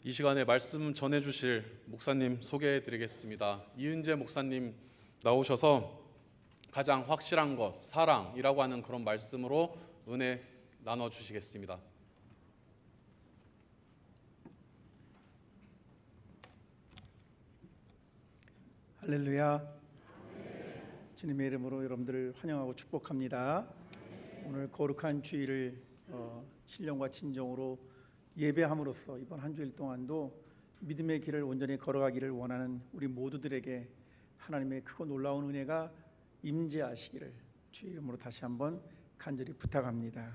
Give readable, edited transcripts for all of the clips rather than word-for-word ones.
이 시간에 말씀 전해주실 목사님 소개해드리겠습니다. 이은재 목사님 나오셔서 가장 확실한 것, 사랑이라고 하는 그런 말씀으로 은혜 나눠주시겠습니다. 할렐루야. 주님의 이름으로 여러분들을 환영하고 축복합니다. 오늘 거룩한 주일을 신령과 진정으로 예배함으로써 이번 한 주일 동안도 믿음의 길을 온전히 걸어가기를 원하는 우리 모두들에게 하나님의 크고 놀라운 은혜가 임재하시기를 주의 이름으로 다시 한번 간절히 부탁합니다.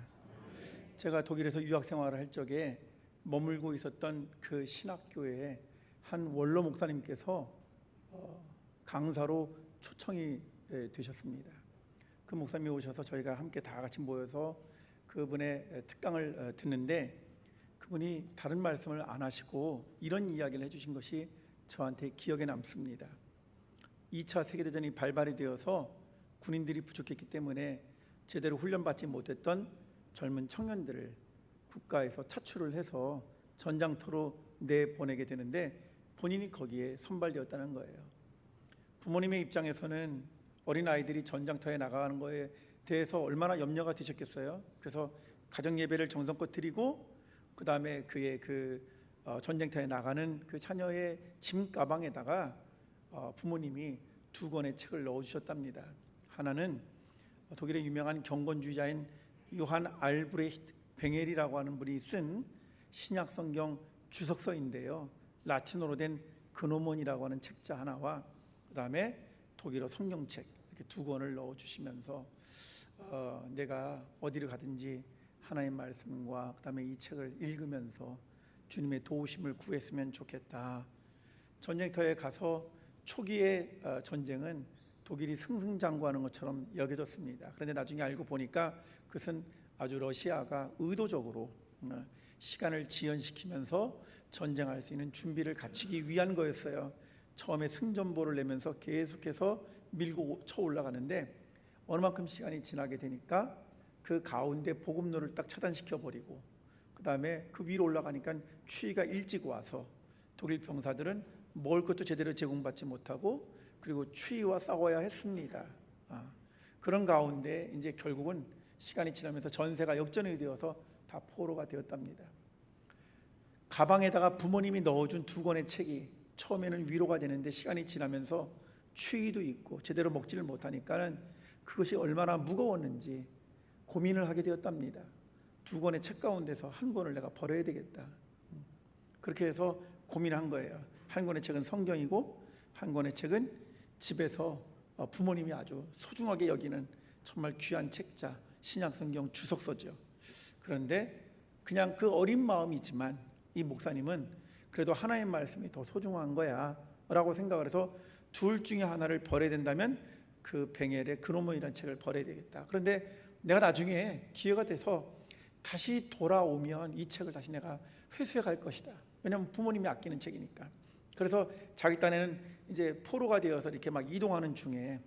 제가 독일에서 유학 생활을 할 적에 머물고 있었던 그 신학교에 한 원로 목사님께서 강사로 초청이 되셨습니다. 그 목사님이 오셔서 저희가 함께 다 같이 모여서 그분의 특강을 듣는데 그분이 다른 말씀을 안 하시고 이런 이야기를 해주신 것이 저한테 기억에 남습니다. 2차 세계대전이 발발이 되어서 군인들이 부족했기 때문에 제대로 훈련받지 못했던 젊은 청년들을 국가에서 차출을 해서 전장터로 내보내게 되는데 본인이 거기에 선발되었다는 거예요. 부모님의 입장에서는 어린아이들이 전장터에 나가는 거에 대해서 얼마나 염려가 되셨겠어요. 그래서 가정예배를 정성껏 드리고 그 다음에 그의 전쟁터에 나가는 그 자녀의 짐 가방에다가 부모님이 2권의 책을 넣어주셨답니다. 하나는 독일의 유명한 경건주의자인 요한 알브레히트 뱅헬이라고 하는 분이 쓴 신약성경 주석서인데요, 라틴어로 된 근호문이라고 하는 책자 하나와 그 다음에 독일어 성경책 이렇게 2권을 넣어주시면서 내가 어디를 가든지 하나님의 말씀과 그 다음에 이 책을 읽으면서 주님의 도우심을 구했으면 좋겠다. 전쟁터에 가서 초기의 전쟁은 독일이 승승장구하는 것처럼 여겨졌습니다. 그런데 나중에 알고 보니까 그것은 아주 러시아가 의도적으로 시간을 지연시키면서 전쟁할 수 있는 준비를 갖추기 위한 거였어요. 처음에 승전보를 내면서 계속해서 밀고 쳐 올라가는데 어느 만큼 시간이 지나게 되니까 그 가운데 보급로를 딱 차단시켜 버리고 그 다음에 그 위로 올라가니까 추위가 일찍 와서 독일 병사들은 먹을 것도 제대로 제공받지 못하고 그리고 추위와 싸워야 했습니다. 그런 가운데 이제 결국은 시간이 지나면서 전세가 역전이 되어서 다 포로가 되었답니다. 가방에다가 부모님이 넣어준 2권의 책이 처음에는 위로가 되는데 시간이 지나면서 추위도 있고 제대로 먹지를 못하니까는 그것이 얼마나 무거웠는지 고민을 하게 되었답니다. 2권의 책 가운데서 한 권을 내가 버려야 되겠다. 그렇게 해서 고민한 거예요. 한 권의 책은 성경이고 한 권의 책은 집에서 부모님이 아주 소중하게 여기는 정말 귀한 책자 신약성경 주석서죠. 그런데 그냥 그 어린 마음이지만 이 목사님은 그래도 하나님의 말씀이 더 소중한 거야 라고 생각을 해서 둘 중에 하나를 버려야 된다면 그 뱅헬의 근호문이라는 책을 버려야 되겠다. 그런데 내가 나중에 기회가 돼서 다시 돌아오면 이 책을 다시 내가 회수해 갈 것이다. 왜냐하면 부모님이 아끼는 책이니까. 그래서 자기 딴에는 이제 포로가 되어서 이렇게 막 이동하는 중에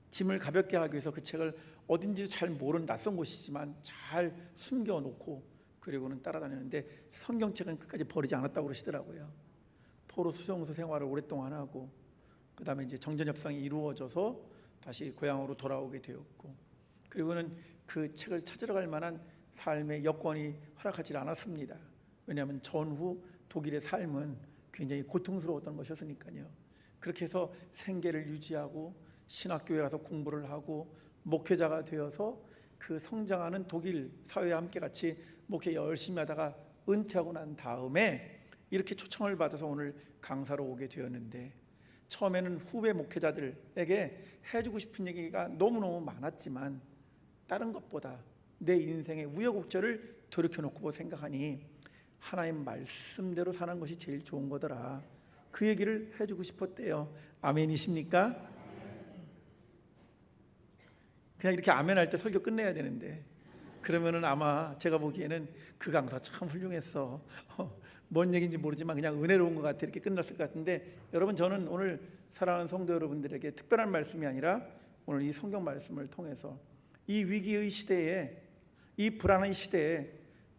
짐을 가볍게 하기 위해서 그 책을 어딘지 잘 모르는 낯선 곳이지만 잘 숨겨놓고 그리고는 따라다니는데 성경책은 끝까지 버리지 않았다고 그러시더라고요. 포로 수용소 생활을 오랫동안 하고 그 다음에 이제 정전협상이 이루어져서 다시 고향으로 돌아오게 되었고 그리고는 그 책을 찾으러 갈 만한 삶의 여건이 허락하지 않았습니다. 왜냐하면 전후 독일의 삶은 굉장히 고통스러웠던 것이었으니까요. 그렇게 해서 생계를 유지하고 신학교에 가서 공부를 하고 목회자가 되어서 그 성장하는 독일 사회와 함께 같이 목회 열심히 하다가 은퇴하고 난 다음에 이렇게 초청을 받아서 오늘 강사로 오게 되었는데 처음에는 후배 목회자들에게 해주고 싶은 얘기가 너무너무 많았지만 다른 것보다 내 인생의 우여곡절을 돌이켜놓고 생각하니 하나님 말씀대로 사는 것이 제일 좋은 거더라. 그 얘기를 해주고 싶었대요. 아멘이십니까? 그냥 이렇게 아멘 할 때 설교 끝내야 되는데 그러면은 아마 제가 보기에는 그 강사 참 훌륭했어. 뭔 얘기인지 모르지만 그냥 은혜로운 것 같아 이렇게 끝났을 것 같은데 여러분 저는 오늘 사랑하는 성도 여러분들에게 특별한 말씀이 아니라 오늘 이 성경 말씀을 통해서 이 위기의 시대에 이 불안한 시대에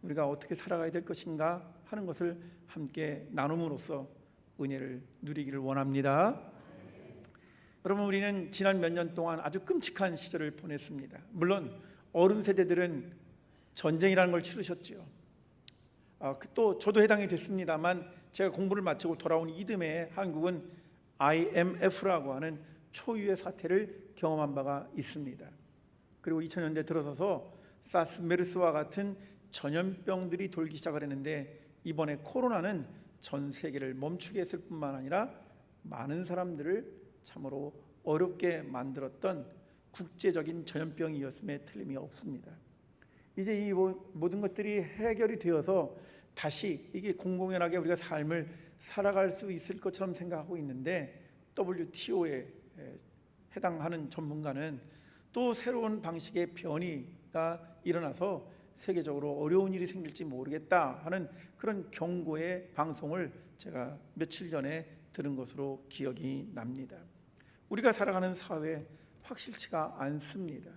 우리가 어떻게 살아가야 될 것인가 하는 것을 함께 나눔으로써 은혜를 누리기를 원합니다. 여러분, 우리는 지난 몇 년 동안 아주 끔찍한 시절을 보냈습니다. 물론 어른 세대들은 전쟁이라는 걸 치르셨죠. 또 저도 해당이 됐습니다만 제가 공부를 마치고 돌아온 이듬해에 한국은 IMF라고 하는 초유의 사태를 경험한 바가 있습니다. 그리고 2000년대 들어서서 사스, 메르스와 같은 전염병들이 돌기 시작을 했는데, 이번에 코로나는 전 세계를 멈추게 했을 뿐만 아니라 많은 사람들을 참으로 어렵게 만들었던 국제적인 전염병이었음에 틀림이 없습니다. 이제 이 모든 것들이 해결이 되어서 다시 이게 공공연하게 우리가 삶을 살아갈 수 있을 것처럼 생각하고 있는데, WTO에 해당하는 전문가는 또 새로운 방식의 변이가 일어나서 세계적으로 어려운 일이 생길지 모르겠다 하는 그런 경고의 방송을 제가 며칠 전에 들은 것으로 기억이 납니다. 우리가 살아가는 사회 확실치가 않습니다.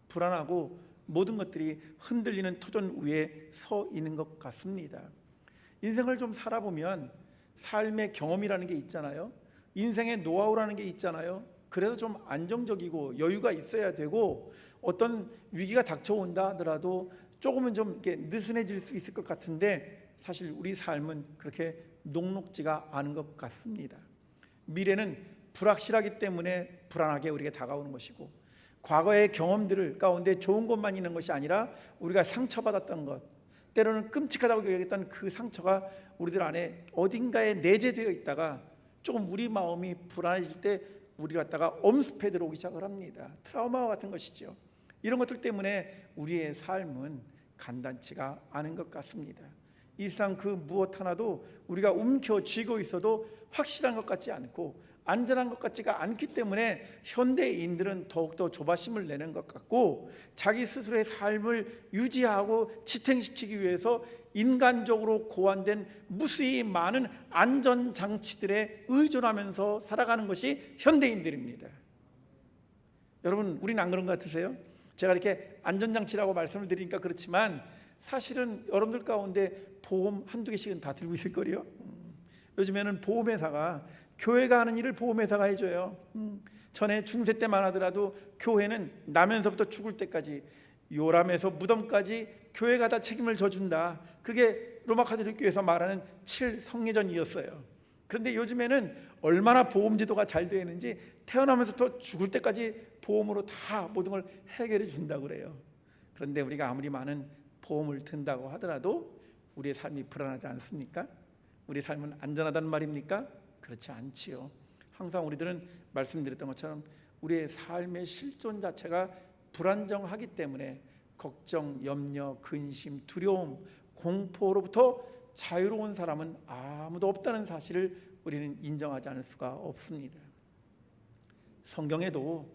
불안하고 모든 것들이 흔들리는 터전 위에 서 있는 것 같습니다. 인생을 좀 살아보면 삶의 경험이라는 게 있잖아요. 인생의 노하우라는 게 있잖아요. 그래서 좀 안정적이고 여유가 있어야 되고, 어떤 위기가 닥쳐온다 하더라도 조금은 좀 이렇게 느슨해질 수 있을 것 같은데, 사실 우리 삶은 그렇게 녹록지가 않은 것 같습니다. 미래는 불확실하기 때문에 불안하게 우리에게 다가오는 것이고, 과거의 경험들 가운데 좋은 것만 있는 것이 아니라 우리가 상처받았던 것, 때로는 끔찍하다고 여겼던 그 상처가 우리들 안에 어딘가에 내재되어 있다가 조금 우리 마음이 불안해질 때 우리 갖다가 엄습해 들어오기 시작을 합니다. 트라우마와 같은 것이죠. 이런 것들 때문에 우리의 삶은 간단치가 않은 것 같습니다. 이 세상 그 무엇 하나도 우리가 움켜쥐고 있어도 확실한 것 같지 않고 안전한 것 같지가 않기 때문에 현대인들은 더욱더 조바심을 내는 것 같고, 자기 스스로의 삶을 유지하고 지탱시키기 위해서 인간적으로 고안된 무수히 많은 안전장치들에 의존하면서 살아가는 것이 현대인들입니다. 여러분, 우리는 안 그런 것 같으세요? 제가 이렇게 안전장치라고 말씀을 드리니까 그렇지만 사실은 여러분들 가운데 보험 한두 개씩은 다 들고 있을 거예요. 요즘에는 보험회사가, 교회가 하는 일을 보험회사가 해줘요. 전에 중세 때만 하더라도 교회는 나면서부터 죽을 때까지, 요람에서 무덤까지 교회가 다 책임을 져준다. 그게 로마 가톨릭 교회에서 말하는 7성례전이었어요. 그런데 요즘에는 얼마나 보험제도가 잘 되어 있는지 태어나면서부터 죽을 때까지 보험으로 다 모든 걸 해결해 준다고 그래요. 그런데 우리가 아무리 많은 보험을 든다고 하더라도 우리의 삶이 불안하지 않습니까? 우리 삶은 안전하다는 말입니까? 그렇지 않지요. 항상 우리들은 말씀드렸던 것처럼 우리의 삶의 실존 자체가 불안정하기 때문에 걱정, 염려, 근심, 두려움, 공포로부터 자유로운 사람은 아무도 없다는 사실을 우리는 인정하지 않을 수가 없습니다. 성경에도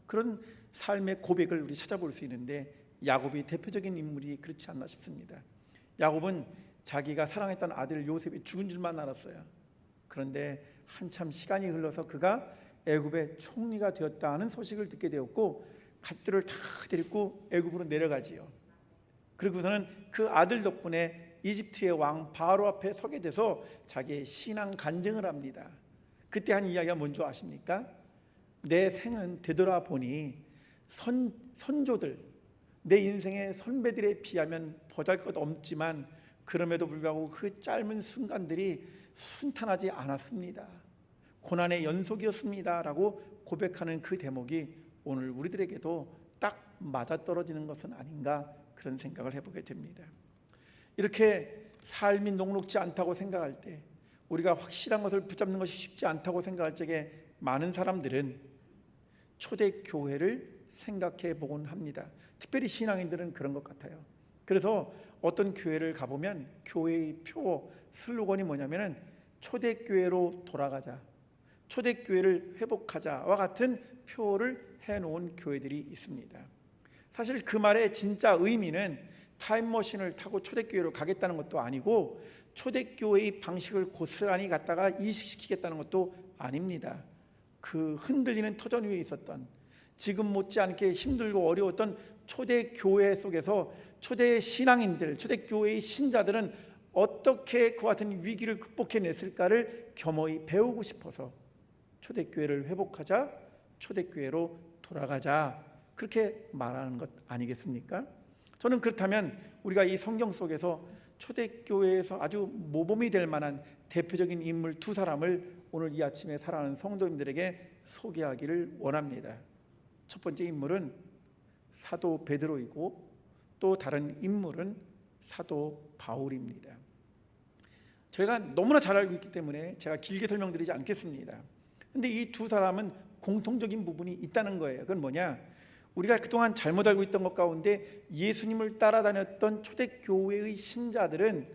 그런 삶의 고백을 우리 찾아볼 수 있는데, 야곱이 대표적인 인물이 그렇지 않나 싶습니다. 야곱은 자기가 사랑했던 아들 요셉이 죽은 줄만 알았어요. 그런데 한참 시간이 흘러서 그가 애굽의 총리가 되었다는 소식을 듣게 되었고, 가족들을 다 데리고 애굽으로 내려가지요. 그리고서는 그 아들 덕분에 이집트의 왕 바로 앞에 서게 돼서 자기의 신앙 간증을 합니다. 그때 한 이야기가 뭔지 아십니까? 내 생은 되돌아보니 선조들, 내 인생의 선배들에 비하면 보잘것없지만 그럼에도 불구하고 그 짧은 순간들이 순탄하지 않았습니다. 고난의 연속이었습니다 라고 고백하는 그 대목이 오늘 우리들에게도 딱 맞아떨어지는 것은 아닌가, 그런 생각을 해보게 됩니다. 이렇게 삶이 녹록지 않다고 생각할 때, 우리가 확실한 것을 붙잡는 것이 쉽지 않다고 생각할 적에 많은 사람들은 초대교회를 생각해 보곤 합니다. 특별히 신앙인들은 그런 것 같아요. 그래서 어떤 교회를 가보면 교회의 표 슬로건이 뭐냐면은 초대교회로 돌아가자, 초대교회를 회복하자와 같은 표를 해놓은 교회들이 있습니다. 사실 그 말의 진짜 의미는 타임머신을 타고 초대교회로 가겠다는 것도 아니고, 초대교회의 방식을 고스란히 갖다가 이식시키겠다는 것도 아닙니다. 그 흔들리는 터전 위에 있었던, 지금 못지않게 힘들고 어려웠던 초대교회 속에서 초대 신앙인들, 초대교회의 신자들은 어떻게 그와 같은 위기를 극복해냈을까를 겸허히 배우고 싶어서 초대교회를 회복하자, 초대교회로 돌아가자, 그렇게 말하는 것 아니겠습니까? 저는 그렇다면 우리가 이 성경 속에서 초대교회에서 아주 모범이 될 만한 대표적인 인물 두 사람을 오늘 이 아침에 사랑하는 성도님들에게 소개하기를 원합니다. 첫 번째 인물은 사도 베드로이고 또 다른 인물은 사도 바울입니다. 저희가 너무나 잘 알고 있기 때문에 제가 길게 설명드리지 않겠습니다. 그런데 이 두 사람은 공통적인 부분이 있다는 거예요. 그건 뭐냐? 우리가 그동안 잘못 알고 있던 것 가운데 예수님을 따라다녔던 초대교회의 신자들은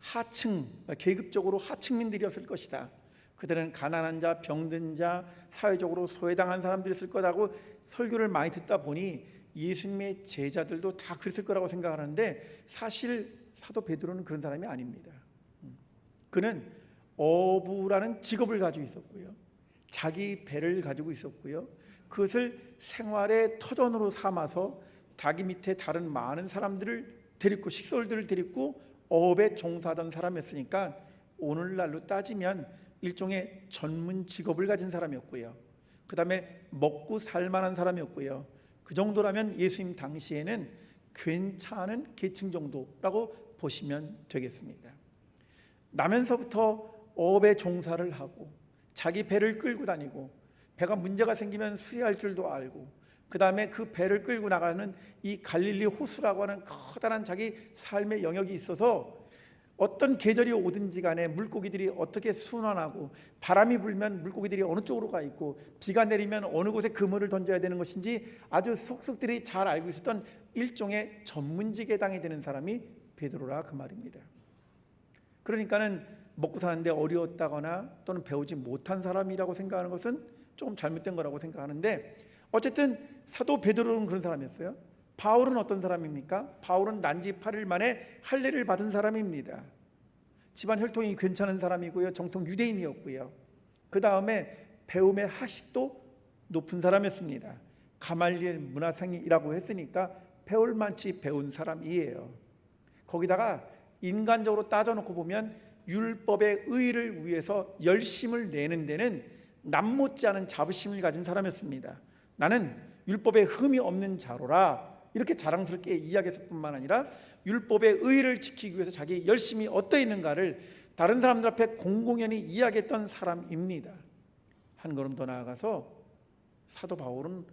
하층, 계급적으로 하층민들이었을 것이다. 그들은 가난한 자, 병든 자, 사회적으로 소외당한 사람들이었을 거라고 설교를 많이 듣다 보니 예수님의 제자들도 다 그랬을 거라고 생각하는데 사실 사도 베드로는 그런 사람이 아닙니다. 그는 어부라는 직업을 가지고 있었고요, 자기 배를 가지고 있었고요, 그것을 생활의 터전으로 삼아서 자기 밑에 다른 많은 사람들을 데리고, 식솔들을 데리고 어업에 종사하던 사람이었으니까 오늘날로 따지면 일종의 전문 직업을 가진 사람이었고요, 그 다음에 먹고 살만한 사람이었고요, 그 정도라면 예수님 당시에는 괜찮은 계층 정도라고 보시면 되겠습니다. 나면서부터 어업에 종사를 하고 자기 배를 끌고 다니고 배가 문제가 생기면 수리할 줄도 알고 그 다음에 그 배를 끌고 나가는 이 갈릴리 호수라고 하는 커다란 자기 삶의 영역이 있어서 어떤 계절이 오든지 간에 물고기들이 어떻게 순환하고 바람이 불면 물고기들이 어느 쪽으로 가 있고 비가 내리면 어느 곳에 그물을 던져야 되는 것인지 아주 속속들이 잘 알고 있었던 일종의 전문직에 해당이 되는 사람이 베드로라 그 말입니다. 그러니까는 먹고 사는데 어려웠다거나 또는 배우지 못한 사람이라고 생각하는 것은 조금 잘못된 거라고 생각하는데, 어쨌든 사도 베드로는 그런 사람이었어요. 바울은 어떤 사람입니까? 바울은 난지 8일 만에 할례를 받은 사람입니다. 집안 혈통이 괜찮은 사람이고요, 정통 유대인이었고요, 그 다음에 배움의 학식도 높은 사람이었습니다. 가말리엘 문화생이라고 했으니까 배울 만치 배운 사람이에요. 거기다가 인간적으로 따져놓고 보면 율법의 의를 위해서 열심을 내는 데는 남 못지않은 자부심을 가진 사람이었습니다. 나는 율법에 흠이 없는 자로라 이렇게 자랑스럽게 이야기했을 뿐만 아니라 율법의 의를 지키기 위해서 자기 열심이 어떠했는가를 다른 사람들 앞에 공공연히 이야기했던 사람입니다. 한 걸음 더 나아가서 사도 바울은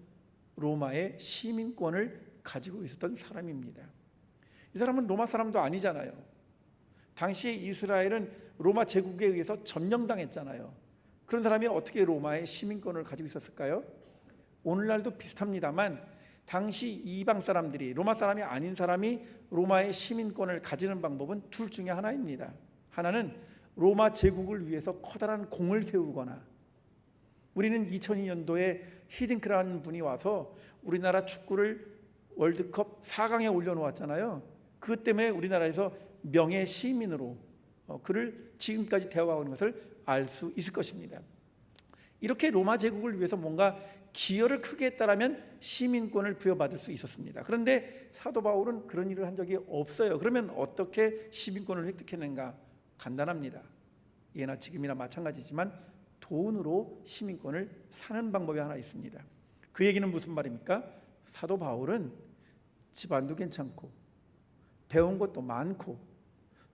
로마의 시민권을 가지고 있었던 사람입니다. 이 사람은 로마 사람도 아니잖아요. 당시 이스라엘은 로마 제국에 의해서 점령당했잖아요. 그런 사람이 어떻게 로마의 시민권을 가지고 있었을까요? 오늘날도 비슷합니다만 당시 이방 사람들이, 로마 사람이 아닌 사람이 로마의 시민권을 가지는 방법은 둘 중에 하나입니다. 하나는 로마 제국을 위해서 커다란 공을 세우거나, 우리는 2002년도에 히딩크라는 분이 와서 우리나라 축구를 월드컵 4강에 올려놓았잖아요. 그것 때문에 우리나라에서 명예 시민으로 그를 지금까지 되어가는 것을 알 수 있을 것입니다. 이렇게 로마 제국을 위해서 뭔가 기여를 크게 했다라면 시민권을 부여받을 수 있었습니다. 그런데 사도 바울은 그런 일을 한 적이 없어요. 그러면 어떻게 시민권을 획득했는가? 간단합니다. 예나 지금이나 마찬가지지만 돈으로 시민권을 사는 방법이 하나 있습니다. 그 얘기는 무슨 말입니까? 사도 바울은 집안도 괜찮고 배운 것도 많고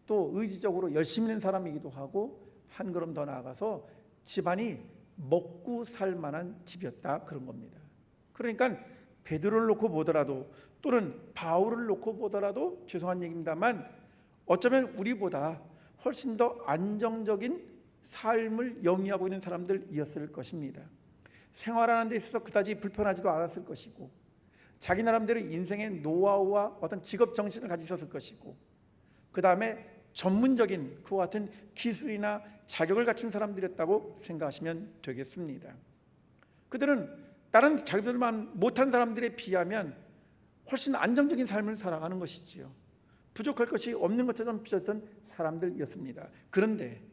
또 의지적으로 열심히 있는 사람이기도 하고, 한 걸음 더 나아가서 집안이 먹고 살 만한 집이었다, 그런 겁니다. 그러니까 베드로를 놓고 보더라도 또는 바울을 놓고 보더라도 죄송한 얘기입니다만 어쩌면 우리보다 훨씬 더 안정적인 삶을 영위하고 있는 사람들이었을 것입니다. 생활하는 데 있어서 그다지 불편하지도 않았을 것이고, 자기 나름대로 인생의 노하우와 어떤 직업 정신을 가지고 있었을 것이고, 그 다음에 전문적인 그와 같은 기술이나 자격을 갖춘 사람들이었다고 생각하시면 되겠습니다. 그들은 다른 자기들만 못한 사람들에 비하면 훨씬 안정적인 삶을 살아가는 것이지요. 부족할 것이 없는 것처럼 비쳤던 사람들이었습니다. 그런데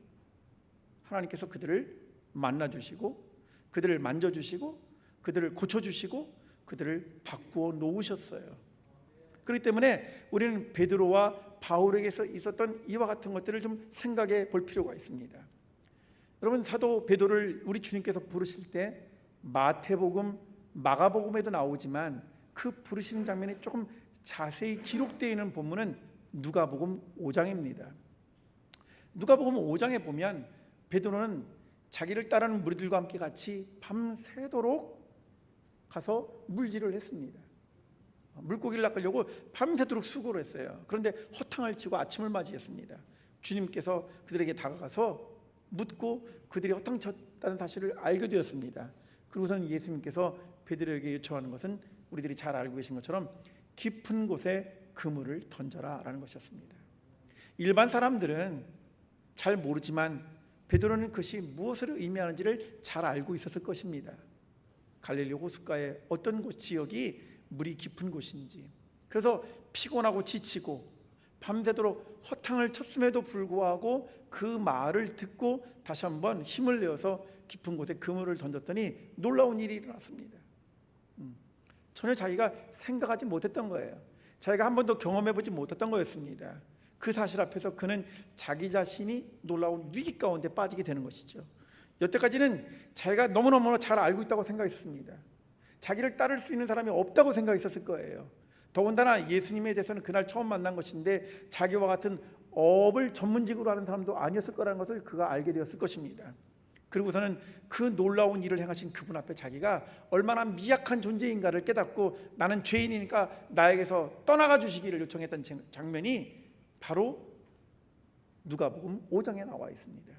하나님께서 그들을 만나주시고 그들을 만져주시고 그들을 고쳐주시고 그들을 바꾸어 놓으셨어요. 그렇기 때문에 우리는 베드로와 바울에게서 있었던 이와 같은 것들을 좀 생각해 볼 필요가 있습니다. 여러분, 사도 베드로를 우리 주님께서 부르실 때 마태복음, 마가복음에도 나오지만 그 부르시는 장면이 조금 자세히 기록되어 있는 본문은 누가복음 5장입니다. 누가복음 5장에 보면 베드로는 자기를 따르는 무리들과 함께 같이 밤새도록 가서 물질을 했습니다. 물고기를 낚으려고 밤새도록 수고를 했어요. 그런데 허탕을 치고 아침을 맞이했습니다. 주님께서 그들에게 다가가서 묻고 그들이 허탕 쳤다는 사실을 알게 되었습니다. 그리고서는 예수님께서 베드로에게 요청하는 것은 우리들이 잘 알고 계신 것처럼 깊은 곳에 그물을 던져라 라는 것이었습니다. 일반 사람들은 잘 모르지만 베드로는 그것이 무엇을 의미하는지를 잘 알고 있었을 것입니다. 갈릴리 호숫가의 어떤 지역이 물이 깊은 곳인지, 그래서 피곤하고 지치고 밤새도록 허탕을 쳤음에도 불구하고 그 말을 듣고 다시 한번 힘을 내어서 깊은 곳에 그물을 던졌더니 놀라운 일이 일어났습니다. 전혀 자기가 생각하지 못했던 거예요. 자기가 한 번도 경험해보지 못했던 거였습니다. 그 사실 앞에서 그는 자기 자신이 놀라운 위기 가운데 빠지게 되는 것이죠. 여태까지는 자기가 너무너무 잘 알고 있다고 생각했습니다. 자기를 따를 수 있는 사람이 없다고 생각했었을 거예요. 더군다나 예수님에 대해서는 그날 처음 만난 것인데 자기와 같은 업을 전문직으로 하는 사람도 아니었을 거라는 것을 그가 알게 되었을 것입니다. 그리고서는 그 놀라운 일을 행하신 그분 앞에 자기가 얼마나 미약한 존재인가를 깨닫고 나는 죄인이니까 나에게서 떠나가 주시기를 요청했던 장면이 바로 누가복음 5장에 나와 있습니다.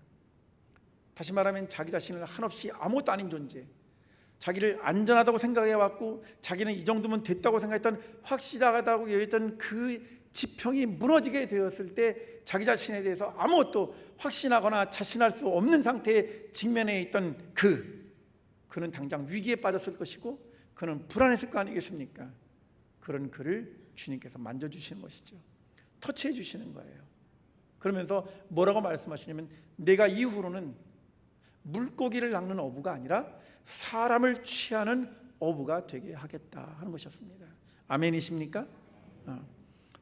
다시 말하면 자기 자신을 한없이 아무것도 아닌 존재, 자기를 안전하다고 생각해왔고 자기는 이 정도면 됐다고 생각했던 확실하다고 여겼던 그 지평이 무너지게 되었을 때 자기 자신에 대해서 아무것도 확신하거나 자신할 수 없는 상태에 직면해 있던 그는 당장 위기에 빠졌을 것이고 그는 불안했을 거 아니겠습니까? 그런 그를 주님께서 만져주시는 것이죠. 터치해 주시는 거예요. 그러면서 뭐라고 말씀하시냐면 내가 이후로는 물고기를 낚는 어부가 아니라 사람을 취하는 어부가 되게 하겠다 하는 것이었습니다. 아멘이십니까?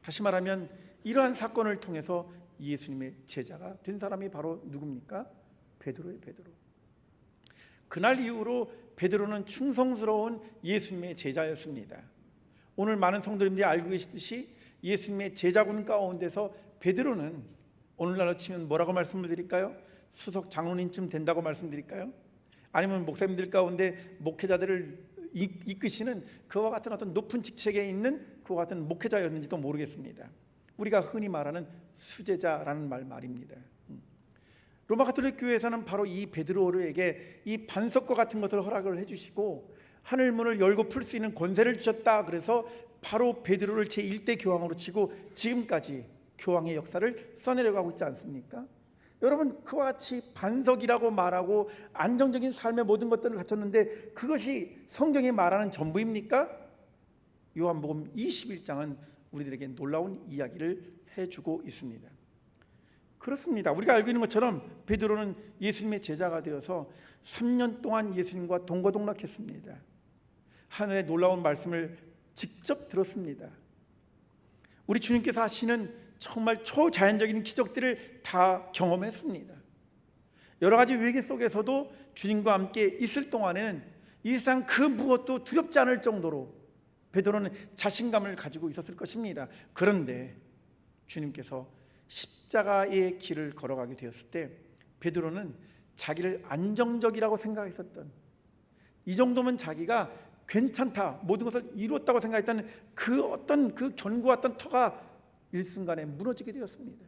다시 말하면 이러한 사건을 통해서 예수님의 제자가 된 사람이 바로 누굽니까? 베드로예요. 베드로. 그날 이후로 베드로는 충성스러운 예수님의 제자였습니다. 오늘 많은 성도님들이 알고 계시듯이 예수님의 제자군 가운데서 베드로는 오늘날로 치면 뭐라고 말씀을 드릴까요? 수석 장로님쯤 된다고 말씀드릴까요? 아니면 목사님들 가운데 목회자들을 이끄시는 그와 같은 어떤 높은 직책에 있는 그와 같은 목회자였는지도 모르겠습니다. 우리가 흔히 말하는 수제자라는 말입니다. 로마 가톨릭 교회에서는 바로 이 베드로에게 이 반석과 같은 것을 허락을 해주시고 하늘 문을 열고 풀 수 있는 권세를 주셨다. 그래서 바로 베드로를 제1대 교황으로 치고 지금까지 교황의 역사를 써내려가고 있지 않습니까? 여러분, 그와 같이 반석이라고 말하고 안정적인 삶의 모든 것들을 갖췄는데 그것이 성경이 말하는 전부입니까? 요한복음 21장은 우리들에게 놀라운 이야기를 해주고 있습니다. 그렇습니다. 우리가 알고 있는 것처럼 베드로는 예수님의 제자가 되어서 3년 동안 예수님과 동거동락했습니다. 하늘의 놀라운 말씀을 직접 들었습니다. 우리 주님께서 하시는 정말 초자연적인 기적들을 다 경험했습니다. 여러 가지 위기 속에서도 주님과 함께 있을 동안에는 이 세상 그 무엇도 두렵지 않을 정도로 베드로는 자신감을 가지고 있었을 것입니다. 그런데 주님께서 십자가의 길을 걸어가게 되었을 때 베드로는 자기를 안정적이라고 생각했었던, 이 정도면 자기가 괜찮다, 모든 것을 이루었다고 생각했던 그 어떤 그 견고했던 터가 일순간에 무너지게 되었습니다.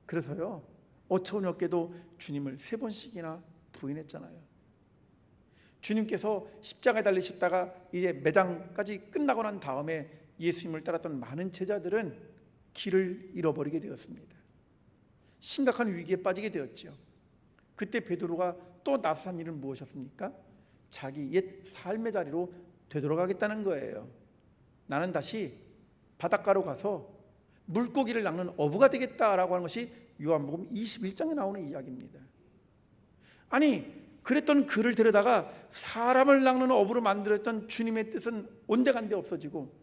그래서요, 어처구니없게도 주님을 3번씩이나 부인했잖아요. 주님께서 십자가에 달리셨다가 이제 매장까지 끝나고 난 다음에 예수님을 따랐던 많은 제자들은 길을 잃어버리게 되었습니다. 심각한 위기에 빠지게 되었죠. 그때 베드로가 또 나서한 일은 무엇이었습니까? 자기 옛 삶의 자리로 되돌아가겠다는 거예요. 나는 다시 바닷가로 가서 물고기를 낚는 어부가 되겠다라고 하는 것이 요한복음 21장에 나오는 이야기입니다. 아니, 그랬던 그를 데려다가 사람을 낚는 어부로 만들었던 주님의 뜻은 온데간데 없어지고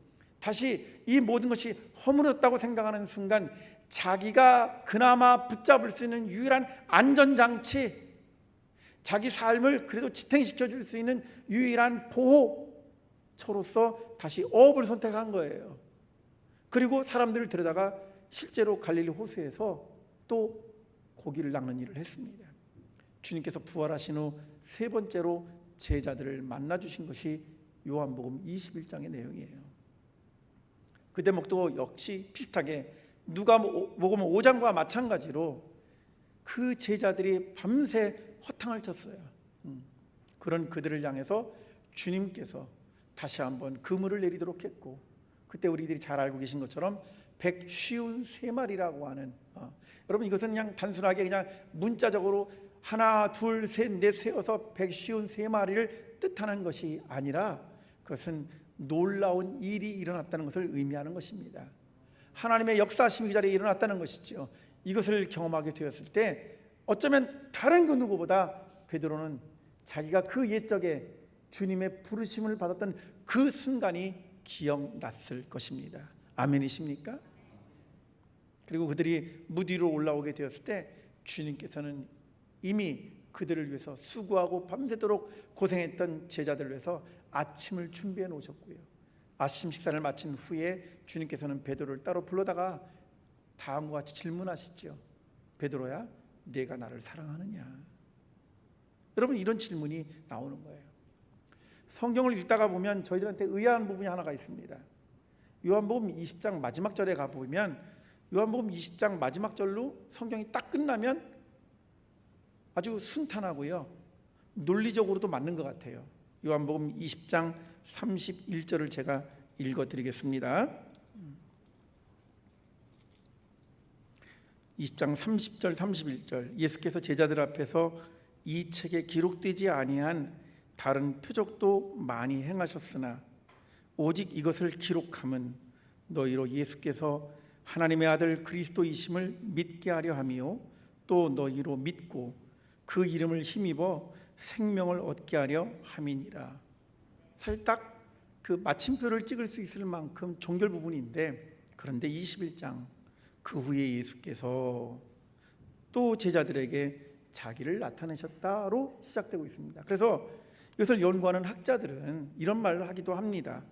다시 이 모든 것이 허물었다고 생각하는 순간 자기가 그나마 붙잡을 수 있는 유일한 안전장치, 자기 삶을 그래도 지탱시켜 줄 수 있는 유일한 보호처로서 다시 어업을 선택한 거예요. 그리고 사람들을 데려다가 실제로 갈릴리 호수에서 또 고기를 낚는 일을 했습니다. 주님께서 부활하신 후 세 번째로 제자들을 만나 주신 것이 요한복음 21장의 내용이에요. 그 대목도 역시 비슷하게 누가복음 5장과 마찬가지로 그 제자들이 밤새 허탕을 쳤어요. 그런 그들을 향해서 주님께서 다시 한번 그물을 내리도록 했고, 그때 우리들이 잘 알고 계신 것처럼 153마리라고 하는, 여러분 이것은 그냥 단순하게 그냥 문자적으로 하나 둘 셋 넷 세어서 153마리를 뜻하는 것이 아니라 그것은 놀라운 일이 일어났다는 것을 의미하는 것입니다. 하나님의 역사하심이 그 자리에 일어났다는 것이죠. 이것을 경험하게 되었을 때 어쩌면 다른 그 누구보다 베드로는 자기가 그 옛적에 주님의 부르심을 받았던 그 순간이 기억났을 것입니다. 아멘이십니까? 그리고 그들이 무디 위로 올라오게 되었을 때 주님께서는 이미 그들을 위해서 수고하고 밤새도록 고생했던 제자들을 위해서 아침을 준비해 놓으셨고요. 아침 식사를 마친 후에 주님께서는 베드로를 따로 불러다가 다음과 같이 질문하시죠. 베드로야, 네가 나를 사랑하느냐? 여러분, 이런 질문이 나오는 거예요. 성경을 읽다가 보면 저희들한테 의아한 부분이 하나가 있습니다. 요한복음 20장 마지막 절에 가보면 요한복음 20장 마지막 절로 성경이 딱 끝나면 아주 순탄하고요, 논리적으로도 맞는 것 같아요. 요한복음 20장 31절을 제가 읽어드리겠습니다. 20장 30절 31절, 예수께서 제자들 앞에서 이 책에 기록되지 아니한 다른 표적도 많이 행하셨으나 오직 이것을 기록함은 너희로 예수께서 하나님의 아들 그리스도이심을 믿게 하려 함이요 또 너희로 믿고 그 이름을 힘입어 생명을 얻게 하려 함이니라. 사실 딱 그 마침표를 찍을 수 있을 만큼 종결 부분인데, 그런데 21장 그 후에 예수께서 또 제자들에게 자기를 나타내셨다로 시작되고 있습니다. 그래서 이것을 연구하는 학자들은 이런 말을 하기도 합니다.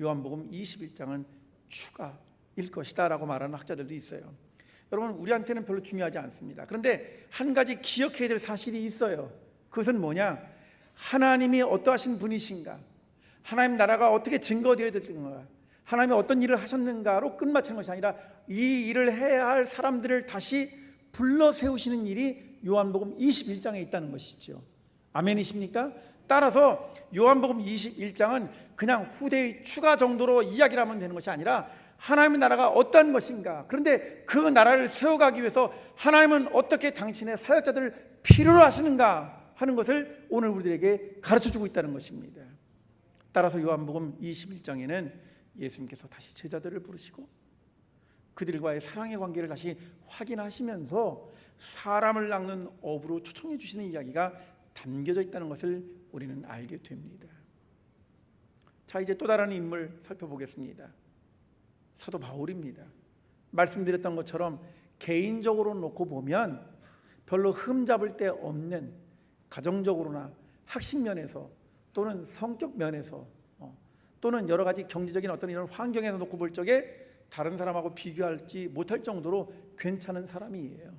요한복음 21장은 추가일 것이다 라고 말하는 학자들도 있어요. 여러분, 우리한테는 별로 중요하지 않습니다. 그런데 한 가지 기억해야 될 사실이 있어요. 그것은 뭐냐? 하나님이 어떠하신 분이신가, 하나님 나라가 어떻게 증거되어야 되는가, 하나님이 어떤 일을 하셨는가로 끝마치는 것이 아니라 이 일을 해야 할 사람들을 다시 불러 세우시는 일이 요한복음 21장에 있다는 것이죠. 아멘이십니까? 따라서 요한복음 21장은 그냥 후대의 추가 정도로 이야기를 하면 되는 것이 아니라 하나님의 나라가 어떤 것인가, 그런데 그 나라를 세워가기 위해서 하나님은 어떻게 당신의 사역자들을 필요로 하시는가 하는 것을 오늘 우리들에게 가르쳐주고 있다는 것입니다. 따라서 요한복음 21장에는 예수님께서 다시 제자들을 부르시고 그들과의 사랑의 관계를 다시 확인하시면서 사람을 낚는 어부로 초청해 주시는 이야기가 담겨져 있다는 것을 우리는 알게 됩니다. 자, 이제 또 다른 인물 살펴보겠습니다. 사도 바울입니다. 말씀드렸던 것처럼 개인적으로 놓고 보면 별로 흠잡을 데 없는, 가정적으로나 학식 면에서 또는 성격 면에서 또는 여러 가지 경제적인 어떤 이런 환경에서 놓고 볼 적에 다른 사람하고 비교하지 못할 정도로 괜찮은 사람이에요.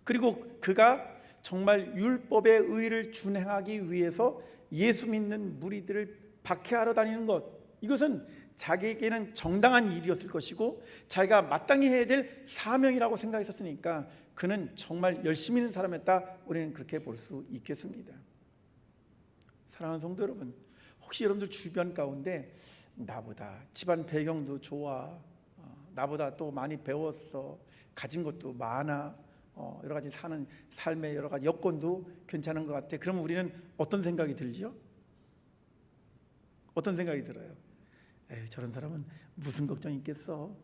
그리고 그가 정말 율법의 의를 준행하기 위해서 예수 믿는 무리들을 박해하러 다니는 것, 이것은 자기에게는 정당한 일이었을 것이고 자기가 마땅히 해야 될 사명이라고 생각했었으니까 그는 정말 열심히 있는 사람이었다, 우리는 그렇게 볼 수 있겠습니다. 사랑하는 성도 여러분, 혹시 여러분들 주변 가운데 나보다 집안 배경도 좋아, 나보다 또 많이 배웠어, 가진 것도 많아, 여러 가지 사는 삶의 여러 가지 여건도 괜찮은 것 같아, 그러면 우리는 어떤 생각이 들죠? 어떤 생각이 들어요? 에이, 저런 사람은 무슨 걱정이 있겠어,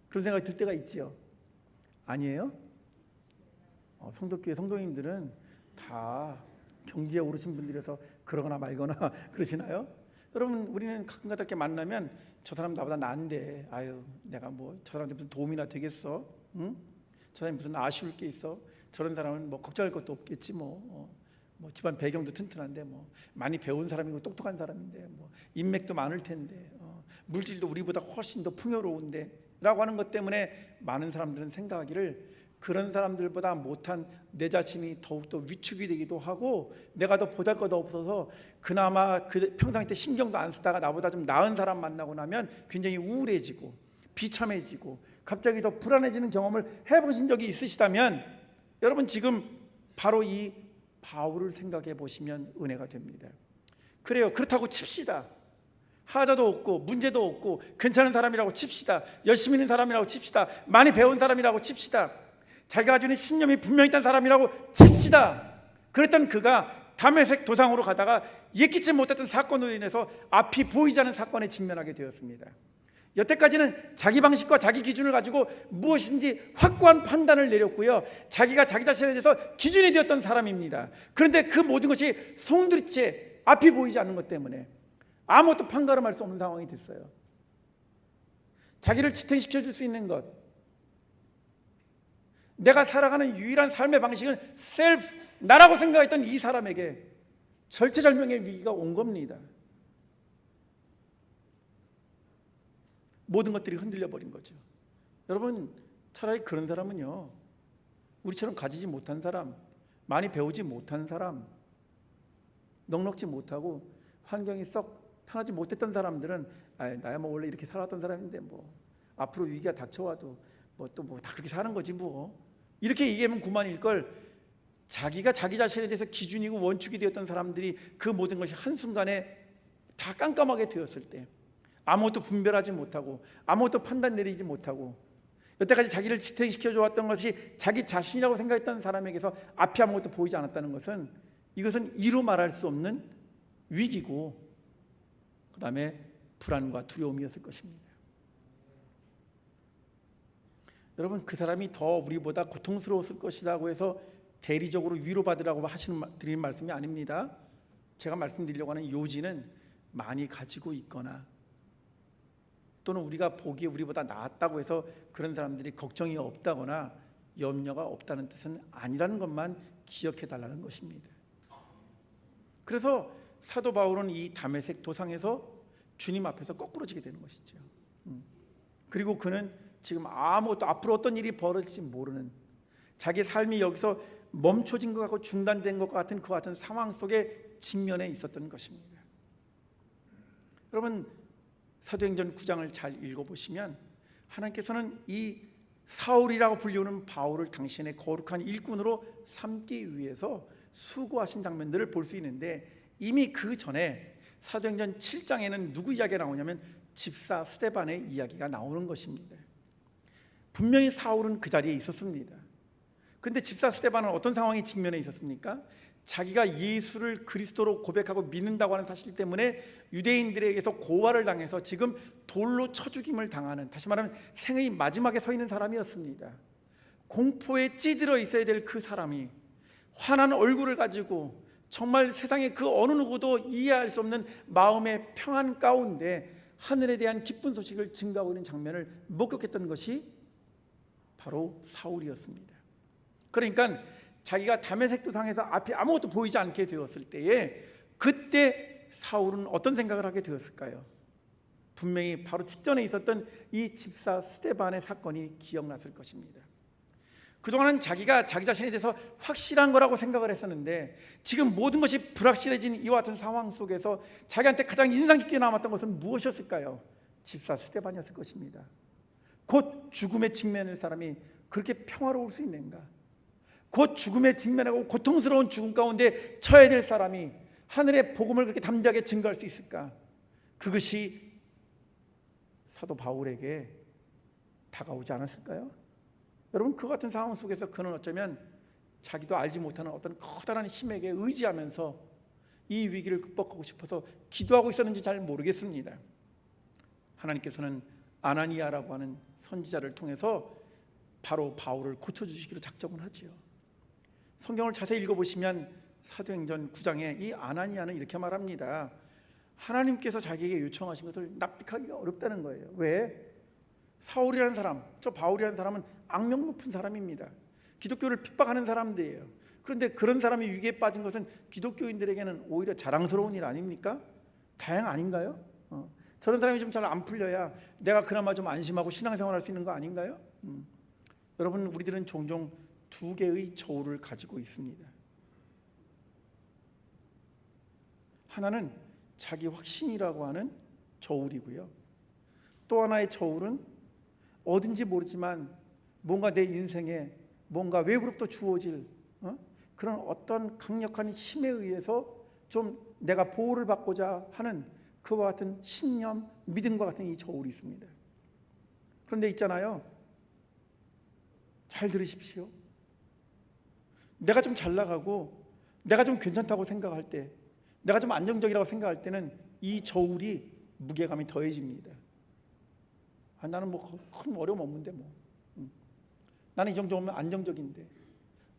그런 생각이 들 때가 있지요. 아니에요? 성도교회 성도님들은 다 경지에 오르신 분들이라서 그러거나 말거나 그러시나요? 여러분, 우리는 가끔가다 이렇게 만나면 저 사람 나보다 나은데, 아유, 내가 뭐 저 사람한테 무슨 도움이나 되겠어? 응? 저 사람이 무슨 아쉬울 게 있어? 저런 사람은 뭐 걱정할 것도 없겠지 뭐. 뭐 집안 배경도 튼튼한데 뭐 많이 배운 사람이고 똑똑한 사람인데 뭐 인맥도 많을 텐데 물질도 우리보다 훨씬 더 풍요로운데 라고 하는 것 때문에 많은 사람들은 생각하기를 그런 사람들보다 못한 내 자신이 더욱더 위축이 되기도 하고 내가 더 보잘것 없어서 그나마 그 평상시 때 신경도 안 쓰다가 나보다 좀 나은 사람 만나고 나면 굉장히 우울해지고 비참해지고 갑자기 더 불안해지는 경험을 해보신 적이 있으시다면 여러분, 지금 바로 이 바울을 생각해 보시면 은혜가 됩니다. 그래요. 그렇다고 칩시다. 하자도 없고 문제도 없고 괜찮은 사람이라고 칩시다. 열심히 있는 사람이라고 칩시다. 많이 배운 사람이라고 칩시다. 자기가 가지고 있는 신념이 분명히 있던 사람이라고 칩시다. 그랬던 그가 다메섹 도상으로 가다가 예기치 못했던 사건으로 인해서 앞이 보이지 않는 사건에 직면하게 되었습니다. 여태까지는 자기 방식과 자기 기준을 가지고 무엇인지 확고한 판단을 내렸고요, 자기가 자기 자신에 대해서 기준이 되었던 사람입니다. 그런데 그 모든 것이 송두리째 앞이 보이지 않는 것 때문에 아무것도 판가름할 수 없는 상황이 됐어요. 자기를 지탱시켜 줄 수 있는 것, 내가 살아가는 유일한 삶의 방식은 셀프, 나라고 생각했던 이 사람에게 절체절명의 위기가 온 겁니다. 모든 것들이 흔들려 버린 거죠. 여러분, 차라리 그런 사람은요, 우리처럼 가지지 못한 사람, 많이 배우지 못한 사람, 넉넉지 못하고 환경이 썩 편하지 못했던 사람들은 나야 뭐 원래 이렇게 살았던 사람인데 뭐 앞으로 위기가 닥쳐와도 뭐 또 뭐 다 그렇게 사는 거지 뭐, 이렇게 얘기하면 그만일 걸. 자기가 자기 자신에 대해서 기준이고 원축이 되었던 사람들이 그 모든 것이 한순간에 다 깜깜하게 되었을 때 아무것도 분별하지 못하고 아무것도 판단 내리지 못하고 여태까지 자기를 지탱시켜 주었던 것이 자기 자신이라고 생각했던 사람에게서 앞이 아무것도 보이지 않았다는 것은, 이것은 이루 말할 수 없는 위기고 그 다음에 불안과 두려움이었을 것입니다. 여러분, 그 사람이 더 우리보다 고통스러웠을 것이라고 해서 대리적으로 위로받으라고 드리는 말씀이 아닙니다. 제가 말씀드리려고 하는 요지는 많이 가지고 있거나 또는 우리가 보기에 우리보다 나았다고 해서 그런 사람들이 걱정이 없다거나 염려가 없다는 뜻은 아니라는 것만 기억해 달라는 것입니다. 그래서 사도 바울은 이 다메섹 도상에서 주님 앞에서 거꾸로지게 되는 것이죠. 그리고 그는 지금 아무것도 앞으로 어떤 일이 벌어질지 모르는, 자기 삶이 여기서 멈춰진 것 같고 중단된 것 같은 그 같은 상황 속에 직면해 있었던 것입니다. 여러분, 사도행전 9장을 잘 읽어보시면 하나님께서는 이 사울이라고 불리우는 바울을 당신의 거룩한 일꾼으로 삼기 위해서 수고하신 장면들을 볼 수 있는데, 이미 그 전에 사도행전 7장에는 누구 이야기가 나오냐면 집사 스데반의 이야기가 나오는 것입니다. 분명히 사울은 그 자리에 있었습니다. 그런데 집사 스데반은 어떤 상황에 직면해 있었습니까? 자기가 예수를 그리스도로 고백하고 믿는다고 하는 사실 때문에 유대인들에게서 고발을 당해서 지금 돌로 쳐 죽임을 당하는, 다시 말하면 생의 마지막에 서 있는 사람이었습니다. 공포에 찌들어 있어야 될 그 사람이 환한 얼굴을 가지고 정말 세상의 그 어느 누구도 이해할 수 없는 마음의 평안 가운데 하늘에 대한 기쁜 소식을 증가하고 있는 장면을 목격했던 것이 바로 사울이었습니다. 그러니까 자기가 다메섹 도상에서 앞이 아무것도 보이지 않게 되었을 때에 그때 사울은 어떤 생각을 하게 되었을까요? 분명히 바로 직전에 있었던 이 집사 스데반의 사건이 기억났을 것입니다. 그동안은 자기가 자기 자신에 대해서 확실한 거라고 생각을 했었는데 지금 모든 것이 불확실해진 이와 같은 상황 속에서 자기한테 가장 인상 깊게 남았던 것은 무엇이었을까요? 집사 스데반이었을 것입니다. 곧 죽음에 직면할 사람이 그렇게 평화로울 수 있는가? 곧 죽음에 직면하고 고통스러운 죽음 가운데 처해야 될 사람이 하늘의 복음을 그렇게 담대하게 증거할 수 있을까? 그것이 사도 바울에게 다가오지 않았을까요? 여러분, 그 같은 상황 속에서 그는 어쩌면 자기도 알지 못하는 어떤 커다란 힘에게 의지하면서 이 위기를 극복하고 싶어서 기도하고 있었는지 잘 모르겠습니다. 하나님께서는 아나니아라고 하는 선지자를 통해서 바로 바울을 고쳐주시기로 작정을 하지요. 성경을 자세히 읽어보시면 사도행전 9장에 이 아나니아는 이렇게 말합니다. 하나님께서 자기에게 요청하신 것을 납득하기가 어렵다는 거예요. 왜? 사울이라는 사람, 저 바울이라는 사람은 악명 높은 사람입니다. 기독교를 핍박하는 사람들이에요. 그런데 그런 사람이 위기에 빠진 것은 기독교인들에게는 오히려 자랑스러운 일 아닙니까? 다행 아닌가요? 저런 사람이 좀 잘 안 풀려야 내가 그나마 좀 안심하고 신앙생활할 수 있는 거 아닌가요? 여러분, 우리들은 종종 두 개의 저울을 가지고 있습니다. 하나는 자기 확신이라고 하는 저울이고요. 또 하나의 저울은 어딘지 모르지만 뭔가 내 인생에 뭔가 외부로부터 주어질 그런 어떤 강력한 힘에 의해서 좀 내가 보호를 받고자 하는 그와 같은 신념, 믿음과 같은 이 저울이 있습니다. 그런데 있잖아요, 잘 들으십시오. 내가 좀 잘 나가고 내가 좀 괜찮다고 생각할 때, 내가 좀 안정적이라고 생각할 때는 이 저울이 무게감이 더해집니다. 나는 뭐 큰 어려움 없는데 나는 이 정도면 안정적인데,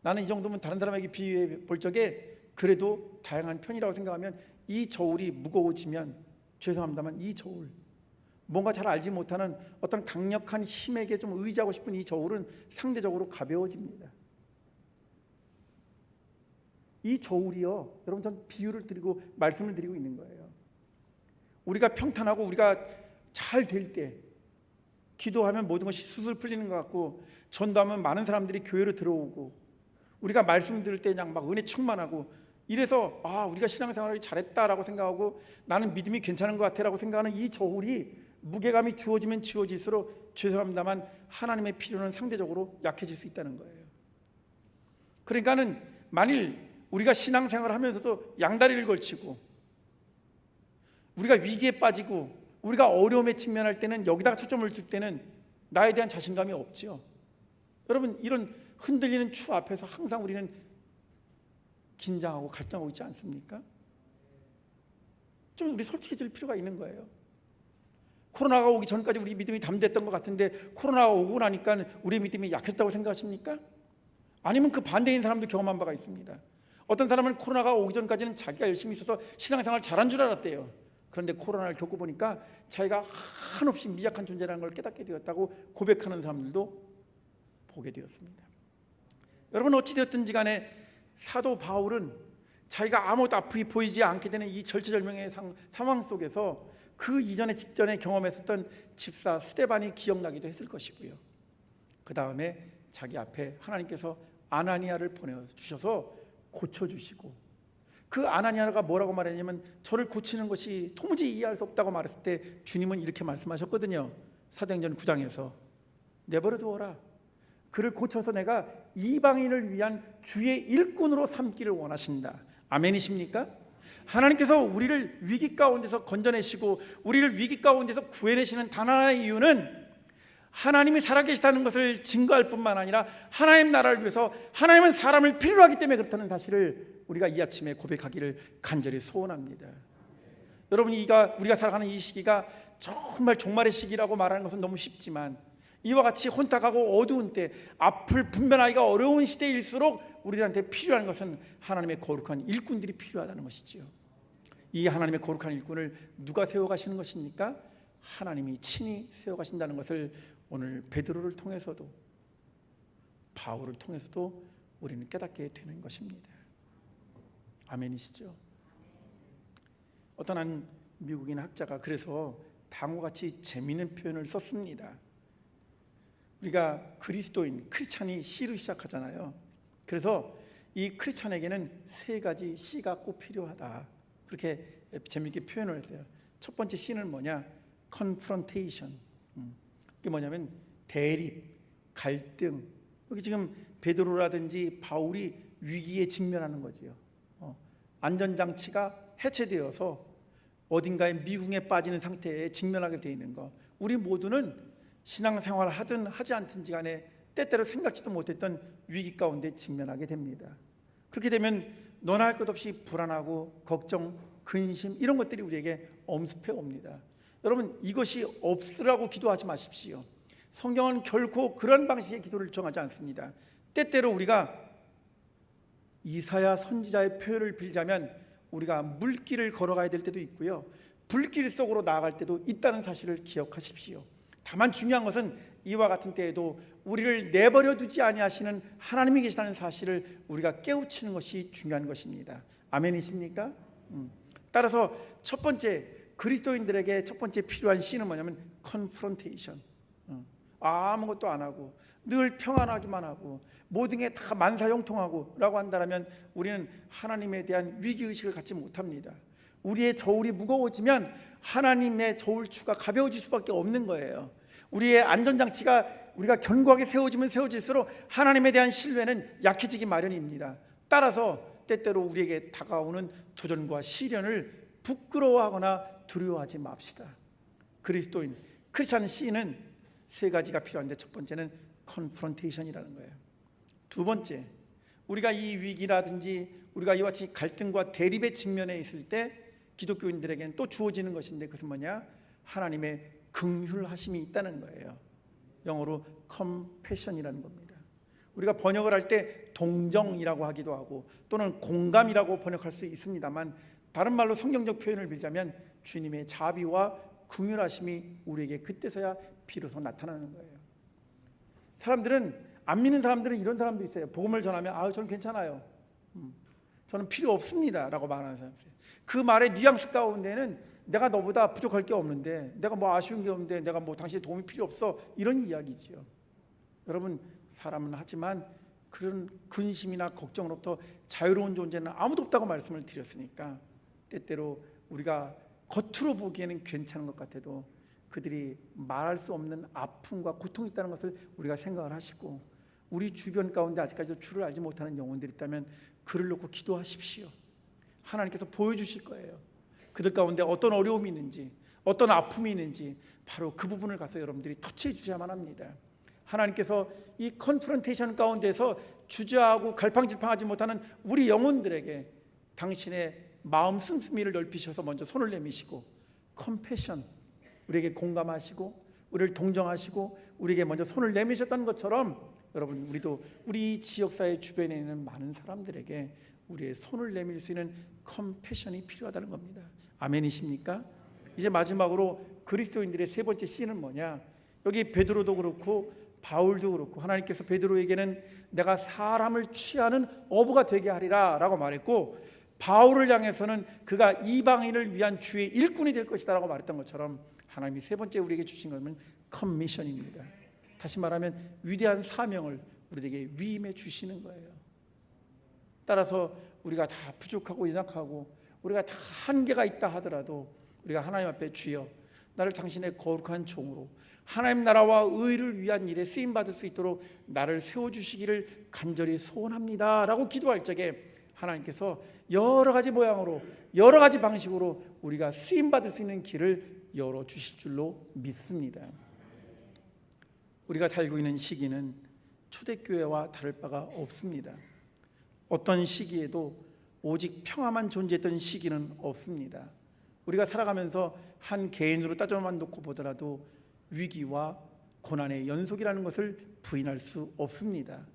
나는 이 정도면 다른 사람에게 비유해 볼 적에 그래도 다양한 편이라고 생각하면 이 저울이 무거워지면, 죄송합니다만 이 저울, 뭔가 잘 알지 못하는 어떤 강력한 힘에게 좀 의지하고 싶은 이 저울은 상대적으로 가벼워집니다. 이 저울이요, 여러분, 전 비유를 드리고 말씀을 드리고 있는 거예요. 우리가 평탄하고 우리가 잘 될 때, 기도하면 모든 것이 수술 풀리는 것 같고, 전도하면 많은 사람들이 교회로 들어오고, 우리가 말씀 들을 때 그냥 막 은혜 충만하고, 이래서 우리가 신앙생활을 잘했다라고 생각하고 나는 믿음이 괜찮은 것 같아라고 생각하는 이 저울이 무게감이 주어지면 주어질수록, 죄송합니다만 하나님의 필요는 상대적으로 약해질 수 있다는 거예요. 그러니까는 만일 우리가 신앙생활을 하면서도 양다리를 걸치고 우리가 위기에 빠지고 우리가 어려움에 직면할 때는, 여기다가 초점을 둘 때는 나에 대한 자신감이 없죠. 여러분, 이런 흔들리는 추 앞에서 항상 우리는 긴장하고 갈등하고 있지 않습니까? 좀 우리 솔직해질 필요가 있는 거예요. 코로나가 오기 전까지 우리 믿음이 담대했던 것 같은데 코로나가 오고 나니까 우리 믿음이 약했다고 생각하십니까? 아니면 그 반대인 사람도 경험한 바가 있습니다. 어떤 사람은 코로나가 오기 전까지는 자기가 열심히 있어서 신앙생활 잘한 줄 알았대요. 그런데 코로나를 겪고 보니까 자기가 한없이 미약한 존재라는 걸 깨닫게 되었다고 고백하는 사람들도 보게 되었습니다. 여러분, 어찌되었든지 간에 사도 바울은 자기가 아무것도 앞이 보이지 않게 되는 이 절체절명의 상황 속에서 그 이전에 직전에 경험했었던 집사 스데반이 기억나기도 했을 것이고요. 그 다음에 자기 앞에 하나님께서 아나니아를 보내주셔서 고쳐주시고, 그 아나니아가 뭐라고 말했냐면, 저를 고치는 것이 도무지 이해할 수 없다고 말했을 때 주님은 이렇게 말씀하셨거든요. 사도행전 9장에서 내버려 두어라. 그를 고쳐서 내가 이방인을 위한 주의 일꾼으로 삼기를 원하신다. 아멘이십니까? 하나님께서 우리를 위기 가운데서 건져내시고 우리를 위기 가운데서 구해내시는 단 하나의 이유는 하나님이 살아계시다는 것을 증거할 뿐만 아니라 하나님 나라를 위해서 하나님은 사람을 필요로 하기 때문에 그렇다는 사실을 우리가 이 아침에 고백하기를 간절히 소원합니다. 여러분, 우리가 살아가는 이 시기가 정말 종말의 시기라고 말하는 것은 너무 쉽지만, 이와 같이 혼탁하고 어두운 때, 앞을 분별하기가 어려운 시대일수록 우리들한테 필요한 것은 하나님의 거룩한 일꾼들이 필요하다는 것이지요. 이 하나님의 거룩한 일꾼을 누가 세워가시는 것입니까? 하나님이 친히 세워가신다는 것을 오늘 베드로를 통해서도 바울을 통해서도 우리는 깨닫게 되는 것입니다. 아멘이시죠? 어떤 한 미국인 학자가 그래서 다음과같이 재미있는 표현을 썼습니다. 우리가 그리스도인, 크리스찬이 C로 시작하잖아요. 그래서 이 크리스찬에게는 세 가지 C가 꼭 필요하다, 그렇게 재미있게 표현을 했어요. 첫 번째 C는 뭐냐? confrontation. 이게 뭐냐면 대립, 갈등. 여기 지금 베드로라든지 바울이 위기에 직면하는 거지요. 안전장치가 해체되어서 어딘가에 미궁에 빠지는 상태에 직면하게 되어 있는 것. 우리 모두는 신앙생활을 하든 하지 않든지 간에 때때로 생각지도 못했던 위기 가운데 직면하게 됩니다. 그렇게 되면 너나 할 것 없이 불안하고 걱정, 근심, 이런 것들이 우리에게 엄습해 옵니다. 여러분, 이것이 없으라고 기도하지 마십시오. 성경은 결코 그런 방식의 기도를 정하지 않습니다. 때때로 우리가 이사야 선지자의 표현을 빌자면 우리가 물길을 걸어가야 될 때도 있고요, 불길 속으로 나아갈 때도 있다는 사실을 기억하십시오. 다만 중요한 것은 이와 같은 때에도 우리를 내버려 두지 아니하시는 하나님이 계시다는 사실을 우리가 깨우치는 것이 중요한 것입니다. 아멘이십니까? 따라서 첫 번째, 그리스도인들에게 첫 번째 필요한 C는 뭐냐면 컨프런테이션. 아무것도 안 하고 늘 평안하기만 하고 모든 게 다 만사형통하고 라고 한다면 우리는 하나님에 대한 위기의식을 갖지 못합니다. 우리의 저울이 무거워지면 하나님의 저울추가 가벼워질 수밖에 없는 거예요. 우리의 안전장치가 우리가 견고하게 세워지면 세워질수록 하나님에 대한 신뢰는 약해지기 마련입니다. 따라서 때때로 우리에게 다가오는 도전과 시련을 부끄러워하거나 두려워하지 맙시다. 그리스도인, 크리스찬 C는 세 가지가 필요한데 첫 번째는 컨프런테이션이라는 거예요. 두 번째, 우리가 이 위기라든지 우리가 이와 같이 갈등과 대립의 직면에 있을 때 기독교인들에게는 또 주어지는 것인데 그것은 뭐냐? 하나님의 긍휼하심이 있다는 거예요. 영어로 compassion이라는 겁니다. 우리가 번역을 할 때 동정이라고 하기도 하고 또는 공감이라고 번역할 수 있습니다만 다른 말로 성경적 표현을 빌자면 주님의 자비와 긍휼하심이 우리에게 그때서야 비로소 나타나는 거예요. 사람들은 안 믿는 사람들은 이런 사람도 있어요. 복음을 전하면 저는 괜찮아요. 저는 필요 없습니다 라고 말하는 사람들. 그 말의 뉘앙스 가운데는 내가 너보다 부족할 게 없는데 내가 뭐 아쉬운 게 없는데 내가 뭐 당신의 도움이 필요 없어 이런 이야기죠. 여러분 사람은 하지만 그런 근심이나 걱정으로부터 자유로운 존재는 아무도 없다고 말씀을 드렸으니까 때때로 우리가 겉으로 보기에는 괜찮은 것 같아도 그들이 말할 수 없는 아픔과 고통이 있다는 것을 우리가 생각을 하시고 우리 주변 가운데 아직까지도 주를 알지 못하는 영혼들이 있다면 그를 놓고 기도하십시오. 하나님께서 보여주실 거예요. 그들 가운데 어떤 어려움이 있는지 어떤 아픔이 있는지 바로 그 부분을 가서 여러분들이 터치해 주셔야만 합니다. 하나님께서 이 컨프런테이션 가운데서 주저하고 갈팡질팡하지 못하는 우리 영혼들에게 당신의 마음 씀씀이를 넓히셔서 먼저 손을 내미시고 컴패션, 우리에게 공감하시고 우리를 동정하시고 우리에게 먼저 손을 내미셨다는 것처럼 여러분 우리도 우리 지역사회 주변에 있는 많은 사람들에게 우리의 손을 내밀 수 있는 컴패션이 필요하다는 겁니다. 아멘이십니까? 이제 마지막으로 그리스도인들의 세 번째 C는 뭐냐? 여기 베드로도 그렇고 바울도 그렇고 하나님께서 베드로에게는 내가 사람을 취하는 어부가 되게 하리라 라고 말했고 바울을 향해서는 그가 이방인을 위한 주의 일꾼이 될 것이다 라고 말했던 것처럼 하나님이 세 번째 우리에게 주신 것은 커미션입니다. 다시 말하면 위대한 사명을 우리에게 위임해 주시는 거예요. 따라서 우리가 다 부족하고 연약하고 우리가 다 한계가 있다 하더라도 우리가 하나님 앞에 주여 나를 당신의 거룩한 종으로 하나님 나라와 의를 위한 일에 쓰임받을 수 있도록 나를 세워주시기를 간절히 소원합니다 라고 기도할 적에 하나님께서 여러 가지 모양으로 여러 가지 방식으로 우리가 쓰임받을 수 있는 길을 열어주실 줄로 믿습니다. 우리가 살고 있는 시기는 초대교회와 다를 바가 없습니다. 어떤 시기에도 오직 평화만 존재했던 시기는 없습니다. 우리가 살아가면서 한 개인으로 따져만 놓고 보더라도 위기와 고난의 연속이라는 것을 부인할 수 없습니다.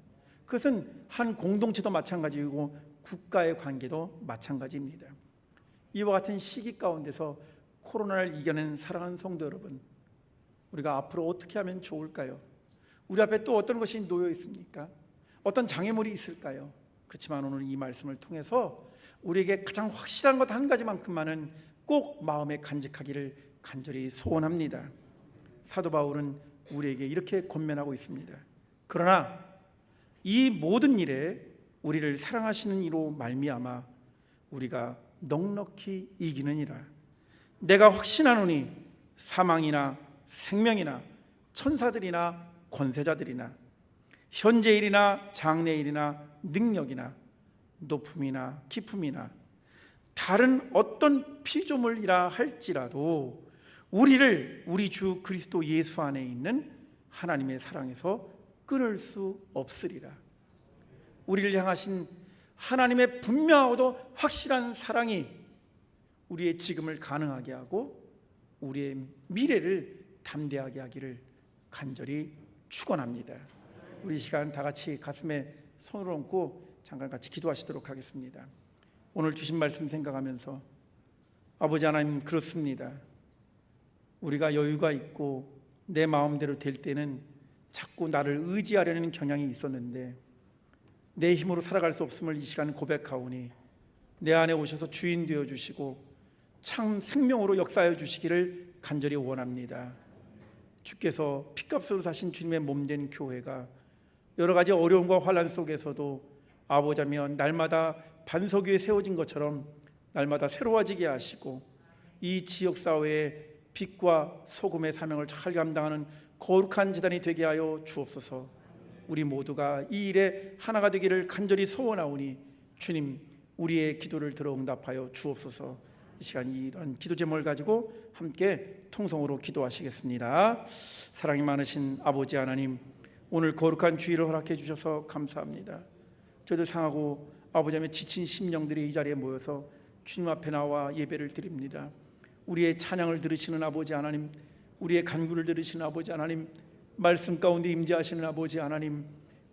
그것은 한 공동체도 마찬가지이고 국가의 관계도 마찬가지입니다. 이와 같은 시기 가운데서 코로나를 이겨낸 사랑하는 성도 여러분, 우리가 앞으로 어떻게 하면 좋을까요? 우리 앞에 또 어떤 것이 놓여 있습니까? 어떤 장애물이 있을까요? 그렇지만 오늘 이 말씀을 통해서 우리에게 가장 확실한 것 한 가지만큼만은 꼭 마음에 간직하기를 간절히 소원합니다. 사도 바울은 우리에게 이렇게 권면하고 있습니다. 그러나 이 모든 일에 우리를 사랑하시는 이로 말미암아 우리가 넉넉히 이기느니라. 내가 확신하노니 사망이나 생명이나 천사들이나 권세자들이나 현재일이나 장래일이나 능력이나 높음이나 깊음이나 다른 어떤 피조물이라 할지라도 우리를 우리 주 그리스도 예수 안에 있는 하나님의 사랑에서 끊을 수 없으리라. 우리를 향하신 하나님의 분명하고도 확실한 사랑이 우리의 지금을 가능하게 하고 우리의 미래를 담대하게 하기를 간절히 축원합니다. 우리 시간 다 같이 가슴에 손을 얹고 잠깐 같이 기도하시도록 하겠습니다. 오늘 주신 말씀 생각하면서 아버지 하나님, 그렇습니다. 우리가 여유가 있고 내 마음대로 될 때는 자꾸 나를 의지하려는 경향이 있었는데 내 힘으로 살아갈 수 없음을 이 시간 고백하오니 내 안에 오셔서 주인 되어 주시고 참 생명으로 역사하여 주시기를 간절히 원합니다. 주께서 피값으로 사신 주님의 몸된 교회가 여러 가지 어려움과 환난 속에서도 아버지며 날마다 반석 위에 세워진 것처럼 날마다 새로워지게 하시고 이 지역사회의 빛과 소금의 사명을 잘 감당하는 거룩한 재단이 되게 하여 주옵소서. 우리 모두가 이 일에 하나가 되기를 간절히 소원하오니 주님, 우리의 기도를 들어 응답하여 주옵소서. 이 시간 이런 기도 제목을 가지고 함께 통성으로 기도하시겠습니다. 사랑이 많으신 아버지 하나님, 오늘 거룩한 주일을 허락해 주셔서 감사합니다. 저들 상하고 아버지의 지친 심령들이 이 자리에 모여서 주님 앞에 나와 예배를 드립니다. 우리의 찬양을 들으시는 아버지 하나님, 우리의 간구를 들으시는 아버지 하나님, 말씀 가운데 임재하시는 아버지 하나님,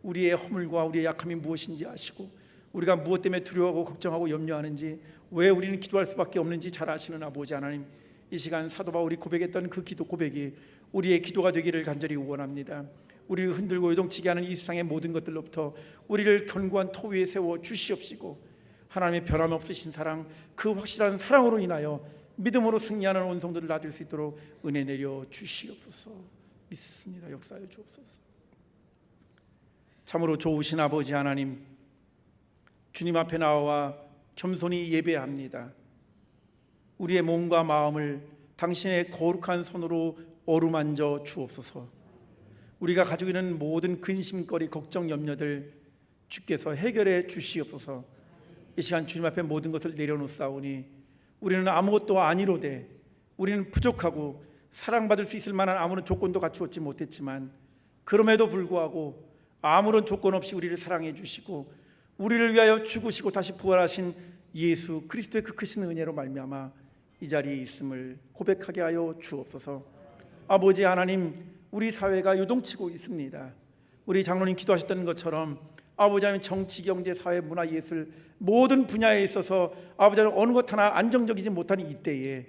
우리의 허물과 우리의 약함이 무엇인지 아시고 우리가 무엇 때문에 두려워하고 걱정하고 염려하는지, 왜 우리는 기도할 수밖에 없는지 잘 아시는 아버지 하나님, 이 시간 사도 바울이 고백했던 그 기도 고백이 우리의 기도가 되기를 간절히 원합니다. 우리를 흔들고 요동치게 하는 이 세상의 모든 것들로부터 우리를 견고한 토 위에 세워 주시옵시고 하나님의 변함없으신 사랑, 그 확실한 사랑으로 인하여 믿음으로 승리하는 온 성도를 놔둘 수 있도록 은혜 내려 주시옵소서. 믿습니다. 역사하여 주옵소서. 참으로 좋으신 아버지 하나님, 주님 앞에 나와 겸손히 예배합니다. 우리의 몸과 마음을 당신의 거룩한 손으로 어루만져 주옵소서. 우리가 가지고 있는 모든 근심거리, 걱정, 염려들 주께서 해결해 주시옵소서. 이 시간 주님 앞에 모든 것을 내려놓사오니 우리는 아무것도 아니로되, 우리는 부족하고 사랑받을 수 있을 만한 아무런 조건도 갖추었지 못했지만 그럼에도 불구하고 아무런 조건 없이 우리를 사랑해 주시고 우리를 위하여 죽으시고 다시 부활하신 예수 그리스도의 그 크신 은혜로 말미암아 이 자리에 있음을 고백하게 하여 주옵소서. 아버지 하나님, 우리 사회가 요동치고 있습니다. 우리 장로님 기도하셨던 것처럼 아버지 하나님, 정치, 경제, 사회, 문화, 예술 모든 분야에 있어서 아버지 하나님 어느 것 하나 안정적이지 못하는 이때에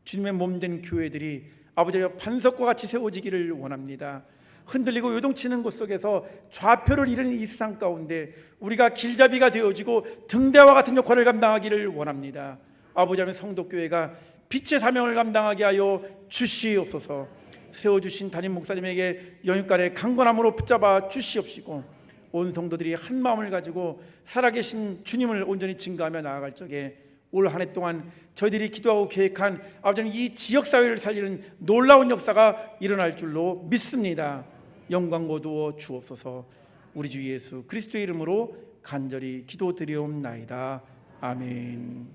주님의 몸된 교회들이 아버지 하나님 반석과 같이 세워지기를 원합니다. 흔들리고 요동치는 곳 속에서 좌표를 잃은 이 세상 가운데 우리가 길잡이가 되어지고 등대와 같은 역할을 감당하기를 원합니다. 아버지 하나님, 성도교회가 빛의 사명을 감당하게 하여 주시옵소서. 세워주신 담임 목사님에게 영육간의 강건함으로 붙잡아 주시옵시고 온 성도들이 한 마음을 가지고 살아계신 주님을 온전히 증거하며 나아갈 적에 올 한 해 동안 저희들이 기도하고 계획한 아버지 하나님, 이 지역사회를 살리는 놀라운 역사가 일어날 줄로 믿습니다. 영광 거두어 주옵소서. 우리 주 예수 그리스도의 이름으로 간절히 기도드리옵나이다. 아멘.